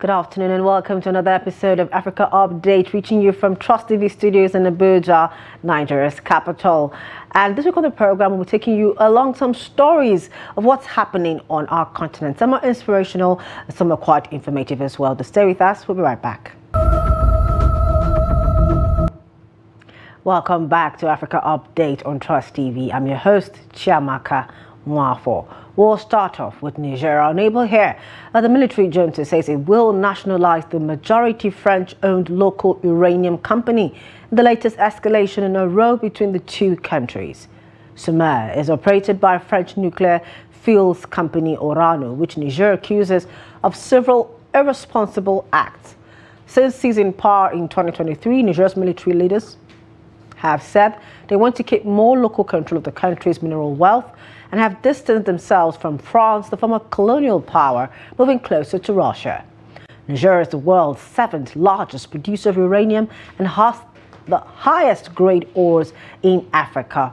Good afternoon and welcome to another episode of Africa Update, reaching you from Trust TV studios in Abuja, Nigeria's capital. And this week on the program, we're taking you along some stories of what's happening on our continent. Some are inspirational, some are quite informative as well. To stay with us, we'll be right back. Welcome back to Africa Update on Trust TV. I'm your host, Chiamaka Mwafo. We'll start off with Niger. Our neighbor here, the military junta says it will nationalize the majority French-owned local uranium company, the latest escalation in a row between the two countries. Sumer is operated by French nuclear fuels company Orano, which Niger accuses of several irresponsible acts. Since seizing power in 2023, Niger's military leaders have said they want to keep more local control of the country's mineral wealth and have distanced themselves from France, the former colonial power, moving closer to Russia. Niger is the world's 7th largest producer of uranium and has the highest grade ores in Africa.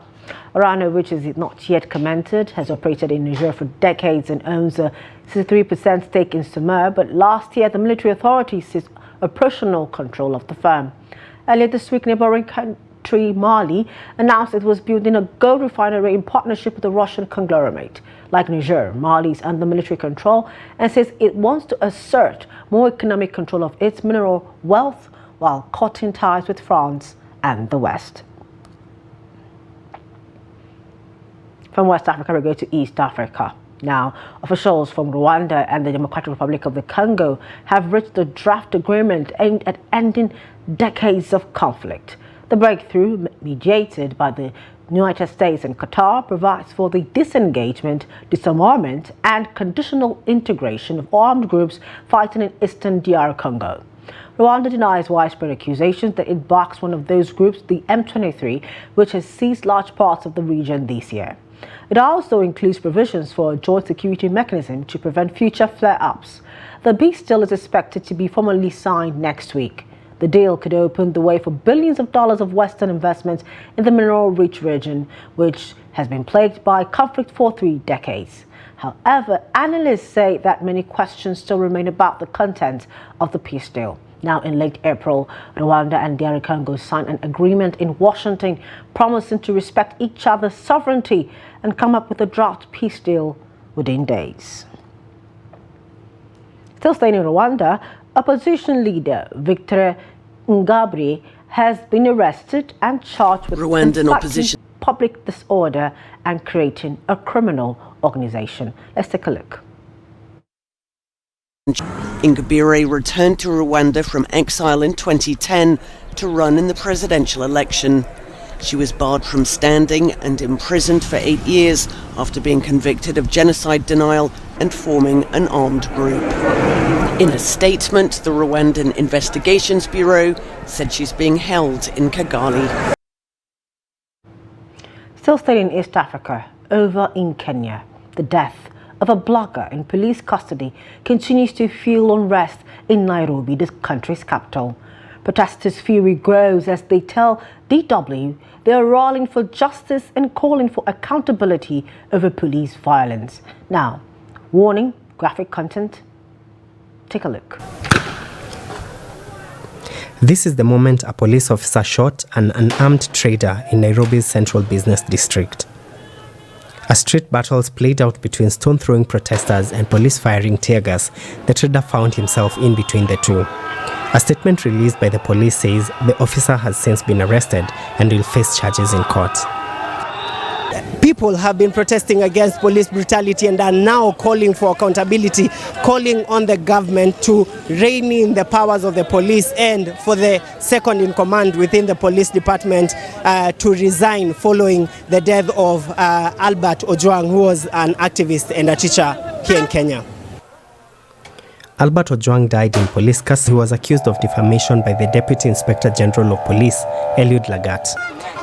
Orano, which is not yet commented, has operated in Niger for decades and owns a 63% stake in Sumer, but last year the military authorities seized operational control of the firm. Earlier this week, neighboring country Mali announced it was building a gold refinery in partnership with the Russian conglomerate. Like Niger, Mali is under military control and says it wants to assert more economic control of its mineral wealth while cutting ties with France and the West. From West Africa, we go to East Africa. Now, officials from Rwanda and the Democratic Republic of the Congo have reached a draft agreement aimed at ending decades of conflict. The breakthrough, mediated by the United States and Qatar, provides for the disengagement, disarmament, and conditional integration of armed groups fighting in eastern DR Congo. Rwanda denies widespread accusations that it backs one of those groups, the M23, which has seized large parts of the region this year. It also includes provisions for a joint security mechanism to prevent future flare-ups. The peace deal is expected to be formally signed next week. The deal could open the way for billions of dollars of Western investments in the mineral-rich region, which has been plagued by conflict for 3 decades. However, analysts say that many questions still remain about the content of the peace deal. Now, in late April, Rwanda and DR Congo signed an agreement in Washington promising to respect each other's sovereignty and come up with a draft peace deal within days. Still staying in Rwanda, opposition leader Victor Ingabire has been arrested and charged with Rwandan opposition public disorder and creating a criminal organization. Let's take a look. Ingabire returned to Rwanda from exile in 2010 to run in the presidential election. She was barred from standing and imprisoned for 8 years after being convicted of genocide denial and forming an armed group. In a statement, the Rwandan Investigations Bureau said she's being held in Kigali. Still staying in East Africa, over in Kenya, the death of a blogger in police custody continues to fuel unrest in Nairobi, the country's capital. Protesters' fury grows as they tell DW they are rallying for justice and calling for accountability over police violence. Now, warning, graphic content. Take a look. This is the moment a police officer shot an unarmed trader in Nairobi's central business district. As street battles played out between stone-throwing protesters and police firing tear gas, the trader found himself in between the two. A statement released by the police says the officer has since been arrested and will face charges in court. People have been protesting against police brutality and are now calling for accountability, calling on the government to rein in the powers of the police and for the second in command within the police department to resign following the death of Albert Ojwang, who was an activist and a teacher here in Kenya. Albert Ojwang died in police custody. He was accused of defamation by the Deputy Inspector General of Police, Eliud Lagat.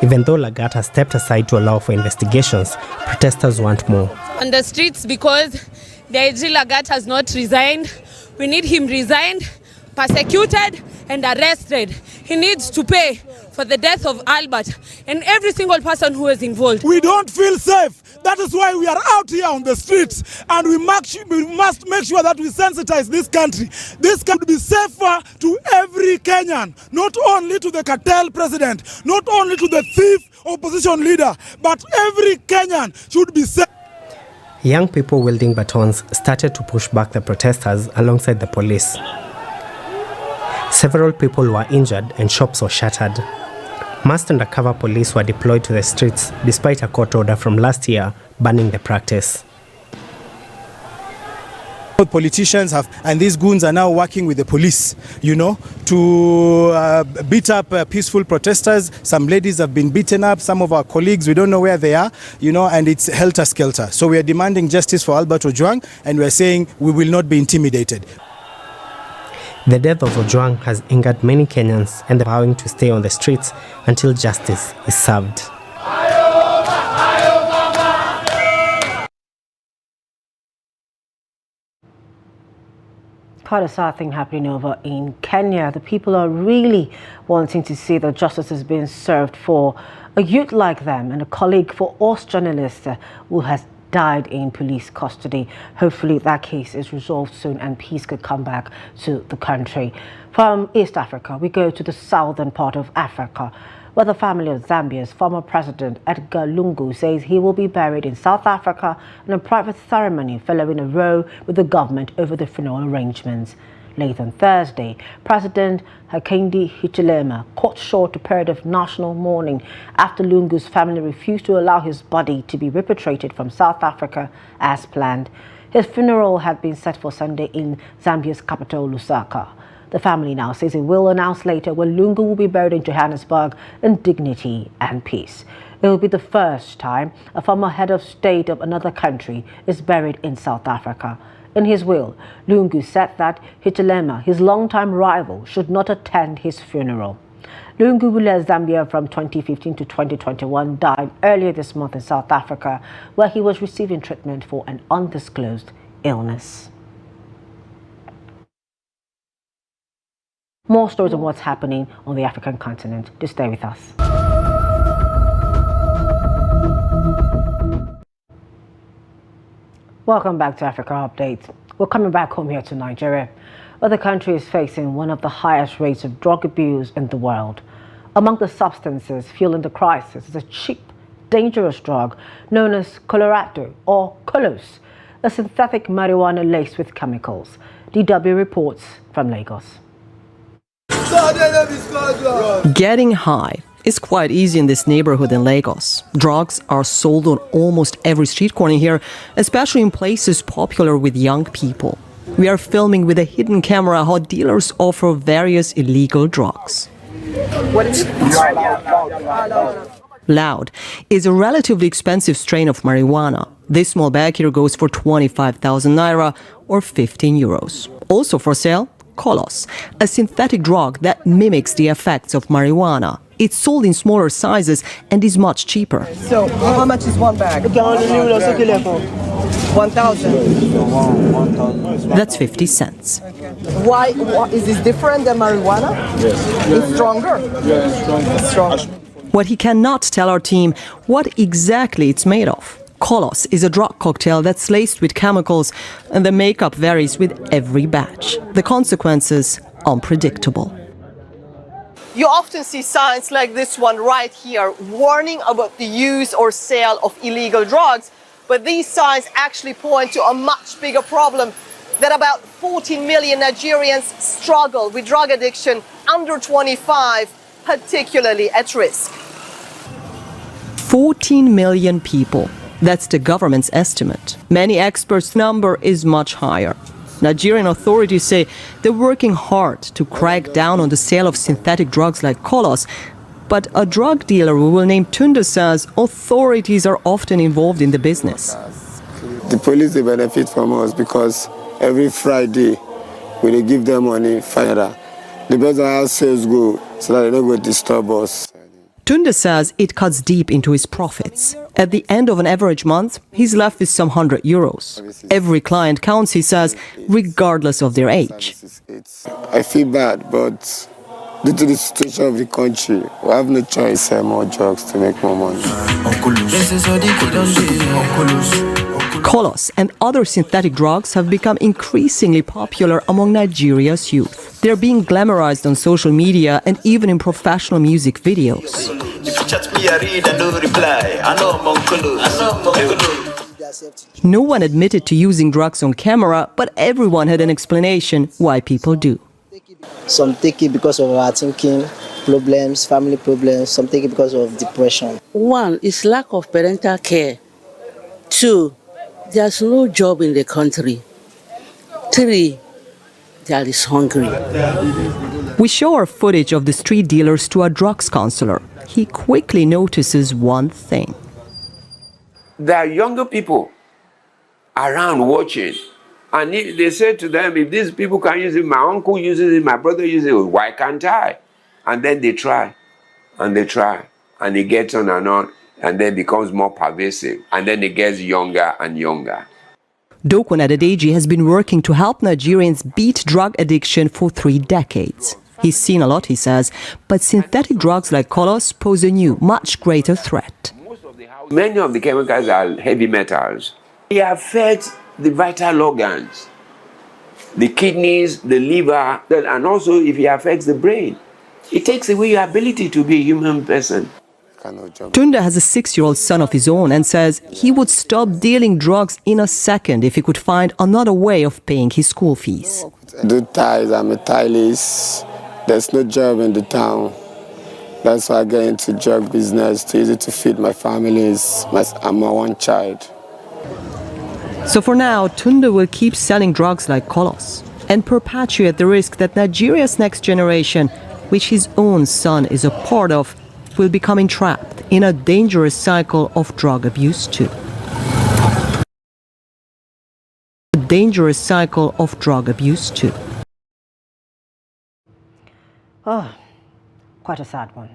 Even though Lagat has stepped aside to allow for investigations, protesters want more. On the streets because the IG Lagat has not resigned. We need him resigned, persecuted, and arrested. He needs to pay for the death of Albert and every single person who is involved. We don't feel safe. That is why we are out here on the streets, and we must make sure that we sensitize this country. This can be safer to every Kenyan, not only to the cartel president, not only to the thief opposition leader, but every Kenyan should be safe. Young people wielding batons started to push back the protesters alongside the police. Several people were injured and shops were shattered. Masked undercover police were deployed to the streets despite a court order from last year banning the practice. Politicians and these goons are now working with the police, to beat up peaceful protesters. Some ladies have been beaten up, some of our colleagues, we don't know where they are, and it's helter-skelter. So we are demanding justice for Albert Ojwang, and we are saying we will not be intimidated. The death of Ojwang has angered many Kenyans, and they're vowing to stay on the streets until justice is served. Quite a sad thing happening over in Kenya. The people are really wanting to see that justice is being served for a youth like them and a colleague for us journalists who has died in police custody. Hopefully that case is resolved soon and peace could come back to the country. From East Africa, we go to the southern part of Africa, where the family of Zambia's former president Edgar Lungu says he will be buried in South Africa in a private ceremony following a row with the government over the funeral arrangements. Late on Thursday, President Hakainde Hichilema cut short a period of national mourning after Lungu's family refused to allow his body to be repatriated from South Africa as planned. His funeral had been set for Sunday in Zambia's capital, Lusaka. The family now says it will announce later when Lungu will be buried in Johannesburg in dignity and peace. It will be the first time a former head of state of another country is buried in South Africa. In his will, Lungu said that Hichilema, his longtime rival, should not attend his funeral. Lungu, who led Zambia from 2015 to 2021, died earlier this month in South Africa, where he was receiving treatment for an undisclosed illness. More stories on what's happening on the African continent. Do stay with us. Welcome back to Africa Update. We're coming back home here to Nigeria, where the country is facing one of the highest rates of drug abuse in the world. Among the substances fueling the crisis is a cheap, dangerous drug known as Colorado or Colos, a synthetic marijuana laced with chemicals. DW reports from Lagos. Getting high is quite easy in this neighborhood in Lagos. Drugs are sold on almost every street corner here, especially in places popular with young people. We are filming with a hidden camera how dealers offer various illegal drugs. Loud is a relatively expensive strain of marijuana. This small bag here goes for 25,000 naira or 15 euros. Also for sale, Colos, a synthetic drug that mimics the effects of marijuana. It's sold in smaller sizes and is much cheaper. So, how much is one bag? 1,000. That's 50 cents. Why is this different than marijuana? Yes. It's stronger? Yeah, it's stronger. What he cannot tell our team what exactly it's made of. Colos is a drug cocktail that's laced with chemicals, and the makeup varies with every batch. The consequences, unpredictable. You often see signs like this one right here, warning about the use or sale of illegal drugs. But these signs actually point to a much bigger problem, that about 14 million Nigerians struggle with drug addiction under 25, particularly at risk. 14 million people. That's the government's estimate. Many experts' number is much higher. Nigerian authorities say they're working hard to crack down on the sale of synthetic drugs like Colos. But a drug dealer we will name Tunde says authorities are often involved in the business. The police, they benefit from us because every Friday, when they give them money, fire. The best how sales go, so that they don't go disturb us. Tunde says it cuts deep into his profits. At the end of an average month, he's left with some 100 euros. Every client counts, he says, regardless of their age. I feel bad, but due to the situation of the country, we have no choice to sell more drugs to make more money. Kolos and other synthetic drugs have become increasingly popular among Nigeria's youth. They're being glamorized on social media and even in professional music videos. No one admitted to using drugs on camera, but everyone had an explanation why people do. Some take it because of our thinking problems, family problems, some take it because of depression. One is lack of parental care. Two, there's no job in the country. Three, there is hungry. We show our footage of the street dealers to a drugs counselor. He quickly notices one thing. There are younger people around watching. And they said to them, if these people can use it, my uncle uses it, my brother uses it, why can't I? And then they try, and they try, and it gets on, and then becomes more pervasive, and then it gets younger and younger. Dokun Adedeji has been working to help Nigerians beat drug addiction for 3 decades. He's seen a lot, he says, but synthetic drugs like Kolos pose a new, much greater threat. Many of the chemicals are heavy metals. They affect the vital organs, the kidneys, the liver, and also if it affects the brain, it takes away your ability to be a human person. Tunda has a 6-year-old son of his own and says he would stop dealing drugs in a second if he could find another way of paying his school fees. I do ties, I'm a stylist. There's no job in the town. That's why I get into drug business, to use it to feed my families. I'm my one child. So for now, Tunda will keep selling drugs like Kolos and perpetuate the risk that Nigeria's next generation, which his own son is a part of, will become entrapped in a dangerous cycle of drug abuse too. A dangerous cycle of drug abuse too. Oh, quite a sad one.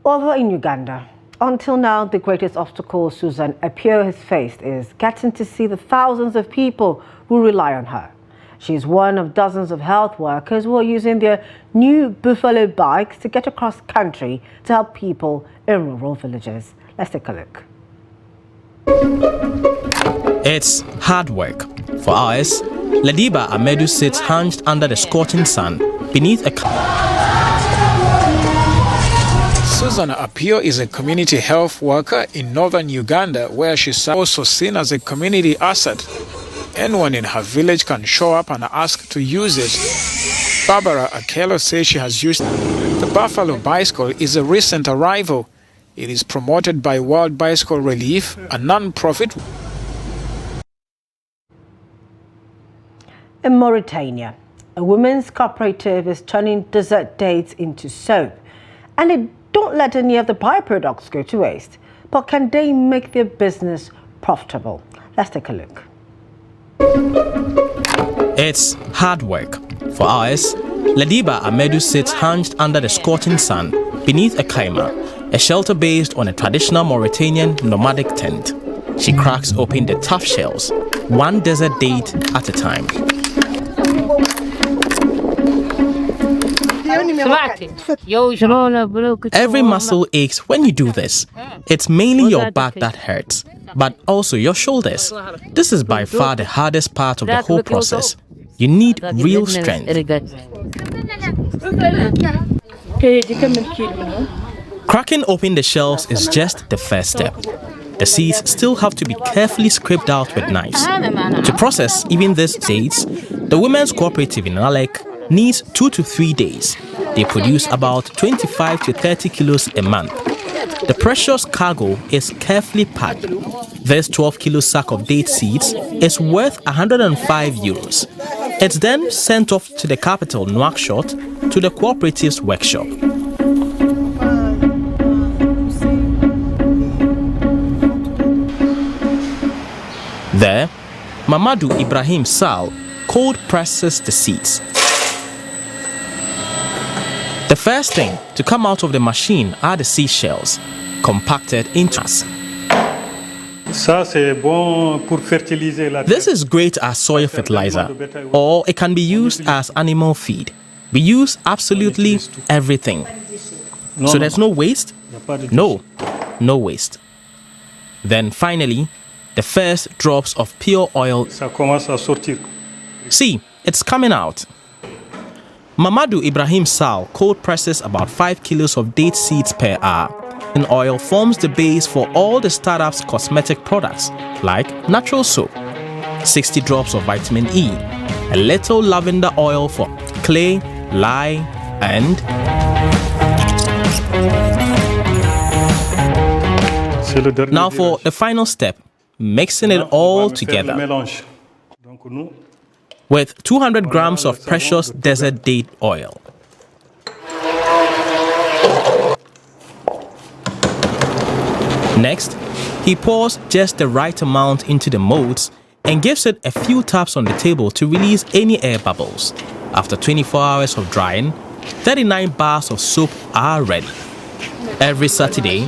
Over in Uganda, until now, the greatest obstacle Susan Appiah has faced is getting to see the thousands of people who rely on her. She's one of dozens of health workers who are using their new Buffalo bikes to get across country to help people in rural villages. Let's take a look. It's hard work. For hours, Ladiba Amedu sits hunched under the scorching sun beneath a... Susan Appiah is a community health worker in northern Uganda, where she's also seen as a community asset. Anyone in her village can show up and ask to use it. Barbara Akelo says she has used the Buffalo bicycle is a recent arrival. It is promoted by World Bicycle Relief, a non-profit. In Mauritania, a women's cooperative is turning desert dates into soap, and they don't let any of the byproducts go to waste. But can they make their business profitable? Let's take a look. It's hard work. For hours, Ladiba Amedu sits hunched under the scorching sun beneath a kaima, a shelter based on a traditional Mauritanian nomadic tent. She cracks open the tough shells, one desert date at a time. Every muscle aches when you do this. It's mainly your back that hurts, but also your shoulders. This is by far the hardest part of the whole process. You need real strength. Cracking open the shells is just the first step. The seeds still have to be carefully scraped out with knives. To process even these seeds, the Women's Cooperative in Alek needs 2 to 3 days. They produce about 25 to 30 kilos a month. The precious cargo is carefully packed. This 12-kilo sack of date seeds is worth 105 euros. It's then sent off to the capital, Nouakchott, to the cooperative's workshop. There, Mamadou Ibrahim Sal cold presses the seeds. The first thing to come out of the machine are the seashells, compacted into us. This is great as soil fertilizer, or it can be used as animal feed. We use absolutely everything. So there's no waste? No waste. Then finally, the first drops of pure oil. See, it's coming out. Mamadou Ibrahim Sal cold presses about 5 kilos of date seeds per hour. And oil forms the base for all the startup's cosmetic products, like natural soap, 60 drops of vitamin E, a little lavender oil for clay, lye, and now for the final step, mixing it all together with 200 grams of precious desert date oil. Next, he pours just the right amount into the molds and gives it a few taps on the table to release any air bubbles. After 24 hours of drying, 39 bars of soap are ready. Every Saturday,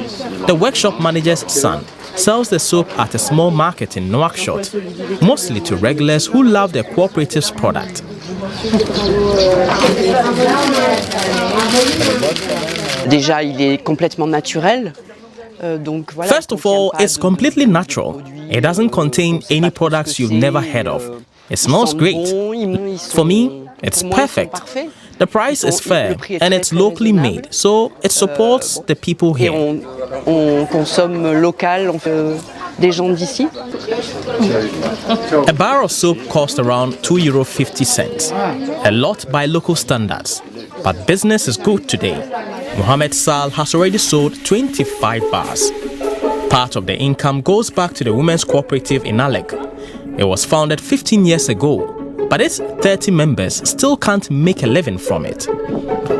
the workshop manager's son sells the soap at a small market in Nouakchott, mostly to regulars who love the cooperative's product. Déjà, il est complètement naturel. First of all, it's completely natural. It doesn't contain any products you've never heard of. It smells great. For me, it's perfect. The price is fair and it's locally made, so it supports the people here. On consomme local, des gens d'ici. A bar of soap costs around €2.50, a lot by local standards. But business is good today. Mohamed Sal has already sold 25 bars. Part of the income goes back to the Women's Cooperative in Alec. It was founded 15 years ago, but its 30 members still can't make a living from it.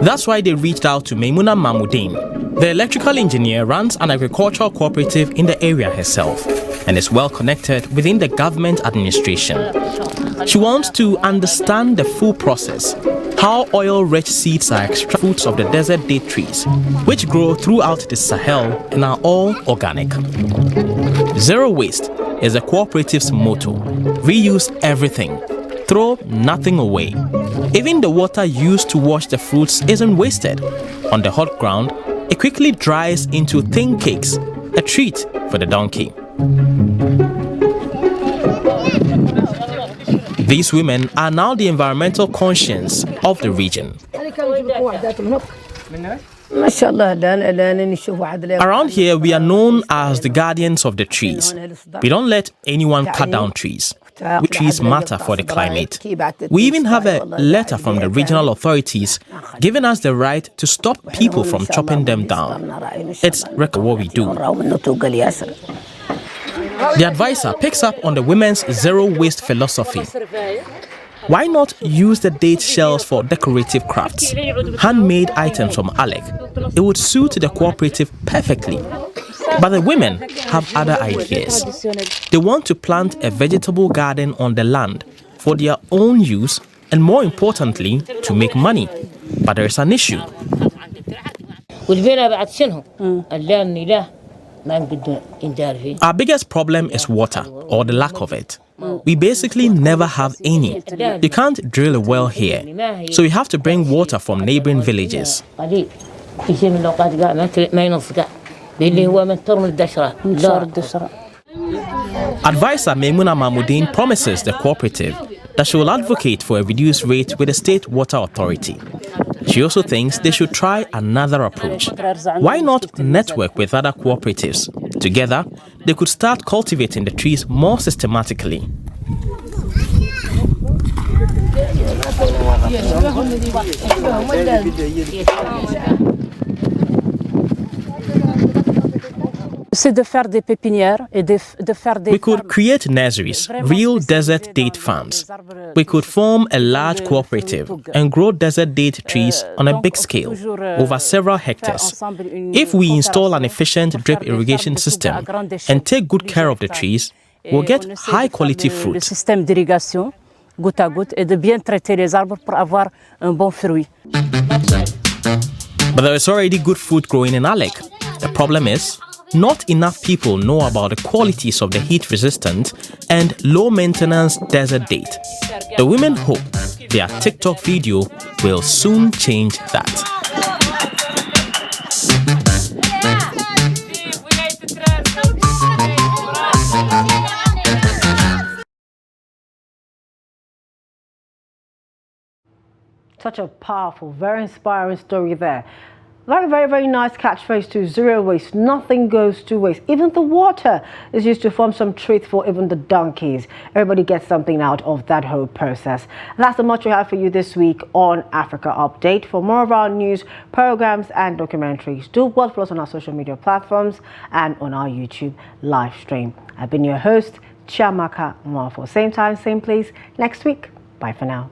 That's why they reached out to Maimouna Mahmoudine. The electrical engineer runs an agricultural cooperative in the area herself and is well connected within the government administration. She wants to understand the full process, how oil-rich seeds are extracted from fruits of the desert date trees, which grow throughout the Sahel and are all organic. Zero waste is the cooperative's motto. Reuse everything. Throw nothing away. Even the water used to wash the fruits isn't wasted. On the hot ground, it quickly dries into thin cakes, a treat for the donkey. These women are now the environmental conscience of the region. Around here, we are known as the guardians of the trees. We don't let anyone cut down trees. Trees matter for the climate. We even have a letter from the regional authorities giving us the right to stop people from chopping them down. It's what we do. The advisor picks up on the women's zero waste philosophy. Why not use the date shells for decorative crafts? Handmade items from Alec. It would suit the cooperative perfectly. But the women have other ideas. They want to plant a vegetable garden on the land for their own use and, more importantly, to make money. But there is an issue. Our biggest problem is water, or the lack of it. We basically never have any. You can't drill a well here, so we have to bring water from neighboring villages. Advisor Maimouna Mahmoudine promises the cooperative that she will advocate for a reduced rate with the state water authority. She also thinks they should try another approach. Why not network with other cooperatives? Together, they could start cultivating the trees more systematically. We could create nurseries, real desert date farms. We could form a large cooperative and grow desert date trees on a big scale, over several hectares. If we install an efficient drip irrigation system and take good care of the trees, we'll get high quality fruit. But there is already good fruit growing in Alec. The problem is, not enough people know about the qualities of the heat-resistant and low-maintenance desert date. The women hope their TikTok video will soon change that. Such a powerful, very inspiring story there. Very, very, very nice catchphrase too. Zero waste. Nothing goes to waste. Even the water is used to form some treats for even the donkeys. Everybody gets something out of that whole process. And that's the much we have for you this week on Africa Update. For more of our news, programs and documentaries, do watch us on our social media platforms and on our YouTube live stream. I've been your host, Chiamaka Mwafo. Same time, same place next week. Bye for now.